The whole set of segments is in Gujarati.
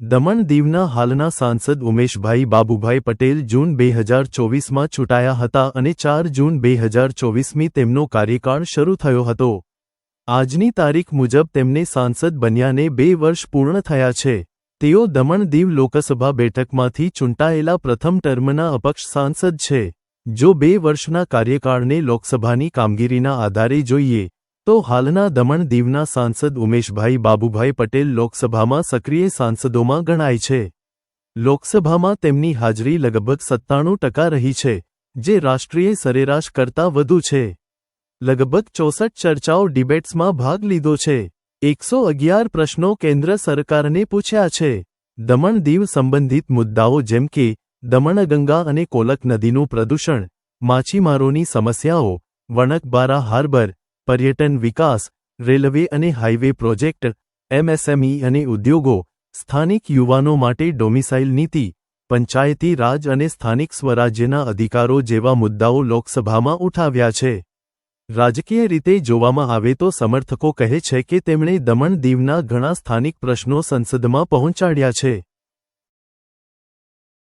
દમણ દીવના હાલના સાંસદ ઉમેશભાઈ બાબુભાઈ પટેલ જૂન 2024માં ચૂંટાયા હતા અને 4 જૂન 2024મી તેમનો કાર્યકાળ શરૂ થયો હતો। આજની તારીખ મુજબ તેમને સાંસદ બન્યાને 2 વર્ષ પૂર્ણ થયા છે। તેઓ દમણ દીવ લોકસભા બેઠકમાંથી ચૂંટાયેલા પ્રથમ ટર્મના અપક્ષ સાંસદ છે। જો 2 વર્ષના કાર્યકાળને લોકસભાની કામગીરીના આધારે જોઈએ તો હાલના દમણ દીવના સાંસદ ઉમેશભાઈ બાબુભાઈ પટેલ લોકસભામાં સક્રિય સાંસદોમાં ગણાય છે। લોકસભામાં તેમની હાજરી લગભગ 97% રહી છે, જે રાષ્ટ્રીય સરેરાશ કરતાં વધુ છે। લગભગ 64 ચર્ચાઓ ડિબેટ્સમાં ભાગ લીધો છે। 111 પ્રશ્નો કેન્દ્ર સરકારને પૂછ્યા છે। દમણ દીવ સંબંધિત મુદ્દાઓ જેમ કે દમણગંગા અને કોલક નદીનું પ્રદૂષણ, માછીમારોની સમસ્યાઓ, વણકબારા હાર્બર, પર્યટન વિકાસ, રેલવે અને હાઇવે પ્રોજેક્ટ, એમએસએમઈ અને ઉદ્યોગો, સ્થાનિક યુવાનો માટે ડોમિસાઇલ નીતિ, પંચાયતી રાજ અને સ્થાનિક સ્વરાજ્યના અધિકારો જેવા મુદ્દાઓ લોકસભામાં ઉઠાવ્યા છે। રાજકીય રીતે જોવામાં આવે તો સમર્થકો કહે છે કે તેમણે દમણ દીવના ઘણા સ્થાનિક પ્રશ્નો સંસદમાં પહોંચાડ્યા છે।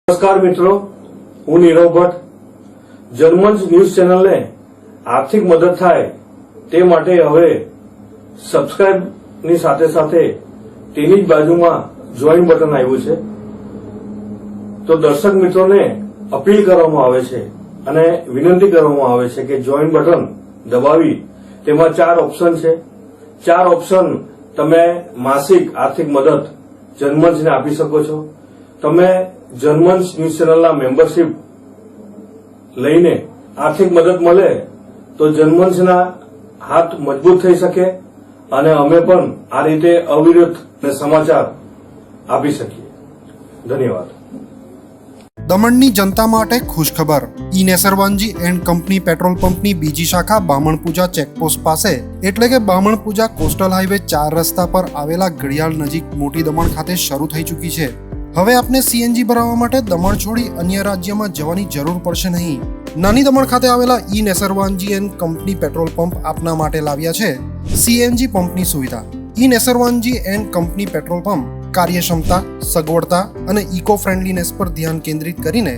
નમસ્કાર મિત્રો, હું નીરવ ભટ્ટ। જનમંચ ન્યૂઝ ચેનલને આર્થિક મદદ થાય તે માટે હવે સબસ્ક્રાઇબની સાથે સાથે તેની જ બાજુમાં જોઈન બટન આવ્યું છે। તો દર્શક મિત્રોને અપીલ કરવામાં આવે છે અને વિનંતી કરવામાં આવે છે કે જોઈન બટન દબાવી તેમાં 4 ઓપ્શન છે। 4 ઓપ્શન તમે માસિક આર્થિક મદદ જનમંચને આપી શકો છો। તમે જનમંચ ન્યૂઝ ચેનલના મેમ્બરશીપ લઈને આર્થિક મદદ મળે તો જનમંચના હાથ મજબૂત થઈ શકે અને અમે પણ આ રીતે અવિરત સમાચાર આપી શકીએ। ધન્યવાદ। દમણની જનતા માટે ખુશખબર। ઈ નેસરવાનજી એન્ડ કંપની પેટ્રોલ પંપની બીજી શાખા બામણપૂજા ચેકપોસ્ટ પાસે એટલે કે બામણપૂજા કોસ્ટલ હાઈવે 4 રસ્તા પર આવેલા ઘડિયાળ નજીક મોટી દમણ ખાતે શરૂ થઈ ચૂકી છે। હવે આપને સીએનજી ભરાવવા માટે દમણ છોડી અન્ય રાજ્યમાં જવાની જરૂર પડશે નહીં। નાની દમણ ખાતે આવેલા E Nesarwanji and company petrol pump આપના માટે લાવ્યા છે સીએનજી પંપની સુવિધા। E Nesarwanji and company petrol pump કાર્યક્ષમતા, સગવડતા અને ઇકો ફ્રેન્ડલીનેસ પર ધ્યાન કેન્દ્રિત કરીને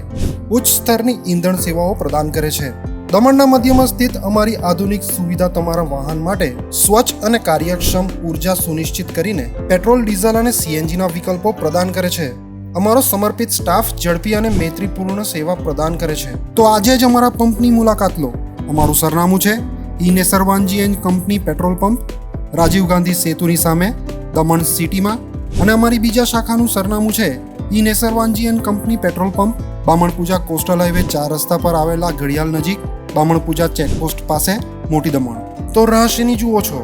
ઉચ્ચ સ્તરની ઈંધણ સેવાઓ પ્રદાન કરે છે। દમણના મધ્યમાં સ્થિત અમારી આધુનિક સુવિધા તમારા વાહન માટે સ્વચ્છ અને કાર્યક્ષમ ઉર્જા સુનિશ્ચિત કરીને પેટ્રોલ, ડીઝલ અને સીએનજીના વિકલ્પો પ્રદાન કરે છે। અમારો સમર્પિત સ્ટાફ ઝડપી અને મૈત્રીપૂર્ણ સેવા પ્રદાન કરે છે। તો આજે જ અમારા પંપની મુલાકાત લો। અમારું સરનામું છે E Nesarwanji and company petrol pump, Rajiv Gandhi સેતુની સામે, દમણ સિટીમાં, અને અમારી બીજા શાખાનું સરનામું છે E Nesarwanji and company petrol pump, Bamanpuja coastal highway 4 રસ્તા પર આવેલા ઘડિયાળ નજીક, બામણપૂજા ચેકપોસ્ટ પાસે, મોટી દમણ। તો રાહ શેની જુઓ છો?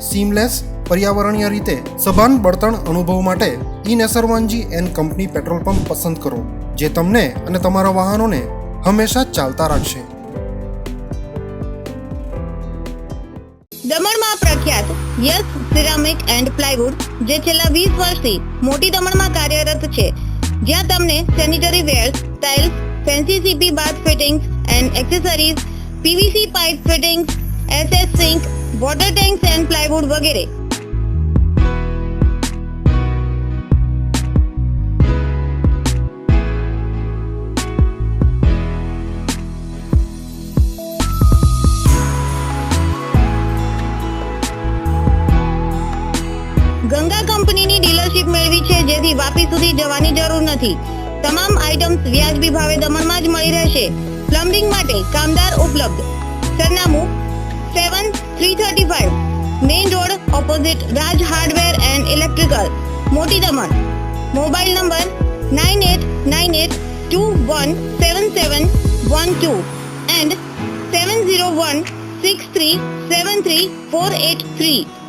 સીમલેસ, પર્યાવરણીય રીતે સભાન બળતણ અનુભવ માટે E Nesarwanji and company petrol pump પસંદ કરો, જે તમને અને તમારા વાહનોને હંમેશા ચાલતા રાખશે। દમણમાં પ્રખ્યાત યસ સિરામિક એન્ડ પ્લાયવુડ, જે છેલ્લા 20 વર્ષથી મોટી દમણમાં કાર્યરત છે, જ્યાં તમને sanitary wares, tiles, fancy CP bath fittings and accessories, PVC pipe fittings, SS sink, water tanks and plywood વગેરે। ગંગા કંપનીની ડીલરશીપ મેળવી છે, જેથી વાપી સુધી જવાની જરૂર નથી। તમામ આઇટમ્સ વ્યાજબી ભાવે દમણમાં જ મળી રહેશે। પ્લમ્બિંગ માટે કામદાર ઉપલબ્ધ। સરનામું 7335 main road opposite Raj hardware and electrical, મોટી દમણ। Mobile number 9898217712 and 7016373483।